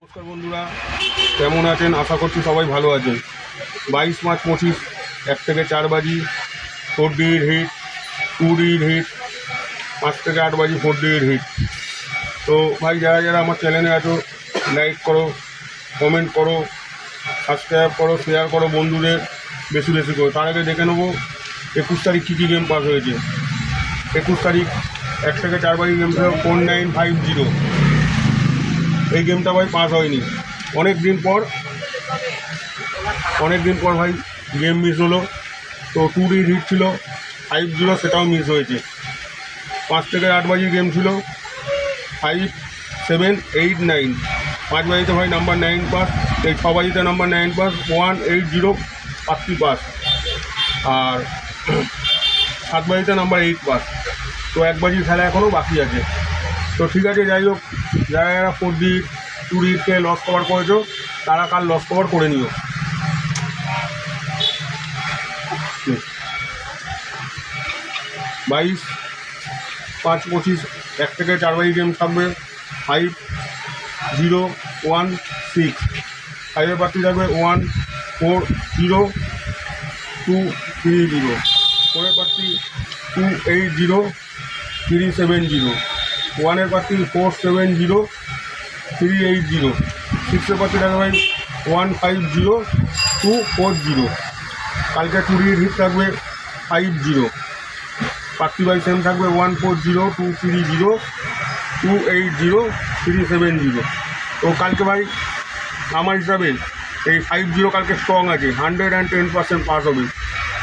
নমস্কার বন্ধুরা, কেমন আছেন? আশা করছি সবাই ভালো আছেন। 22 মার্চ 25 1 থেকে 4 বাজি 4D হিট, 2D হিট, 5 থেকে 8 বাজি 4D হিট। তো ভাই যারা যারা আমার চ্যানেলে আছো, লাইক করো, কমেন্ট করো, সাবস্ক্রাইব করো, শেয়ার করো বন্ধুদের বেশি বেশি করো। তার আগে দেখে নেবো 21 তারিখ কী কী গেম পাস হয়েছে। 21 তারিখ 1 থেকে 4 বাজি গেম ছিল 4950। এই গেমটা ভাই পাস হয়নি। অনেক দিন পর ভাই গেম মিস হলো। তো 2D হিট ছিল 50, সেটাও মিস হয়েছে। 5 থেকে 8 বাজির গেম ছিল 5, 7, 8, 9। 5 বাজিতে ভাই নাম্বার 9 পাস, এই 6 বাজিতে নাম্বার 9 পাস, 180 প্রার্থী পাস, আর 7 বাজিতে নাম্বার 8 পাস। তো 1 বাজির খেলা এখনও বাকি আছে। তো ঠিক আছে, যাই হোক, যারা যারা 4D 2Dকে লস কভার করেছো তারা কাল লস কভার করে নিও। 22/5/25 1 থেকে 4 বাজি গেম থাকবে 5, 0, 1, 6। 5-এর প্রার্থী থাকবে 1, 4, 0, 2, 3, 0। 4-এর প্রার্থী 2, 8, 0, 3, 7, 0। 1-এর প্রার্থী 4, 7, 0, 3, 8, 0। 6-এর প্রার্থী থাকবে ভাই 1, 5, 0, 2, 4, 0। কালকে 2D হিট থাকবে 5, 0। প্রার্থী ভাই সেম থাকবে 1, 4, 0, 2, 3, 0, 2, 8, 0, 3, 7, 0। তো কালকে ভাই আমার হিসাবে এই 5, 0 কালকে স্ট্রং আছে, 110% পাস হবে।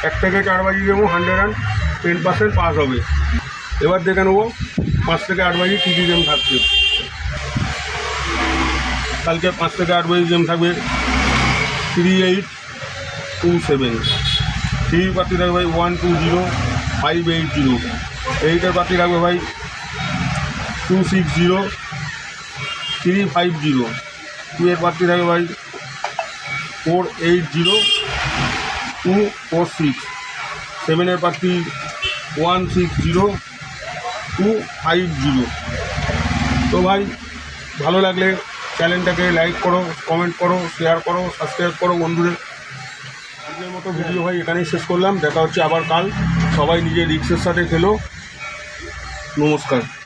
1 থেকে 4 বাজি গেমও 110% পাস হবে। এবার দেখে নেবো 5 থেকে 8 বাজি কী কী গেম থাকছে। কালকে 5 থেকে 8 বাজি গেম থাকবে 3827। 3 প্রার্থী থাকবে ভাই 120, 580। 8-এর প্রার্থী থাকবে ভাই 260, 350। 2-এর প্রার্থী থাকবে ভাই 480, 246। 7-এর প্রার্থী 160, 250। তো ভাই ভালো লাগলে চ্যানেলটাকে লাইক করো, কমেন্ট করো, শেয়ার করো, সাবস্ক্রাইব করো বন্ধুদের। আজকের মতো ভিডিও ভাই এখানেই শেষ করলাম। দেখা হচ্ছে আবার কাল। সবাই নিজের রিস্কের সাথে খেলো। নমস্কার।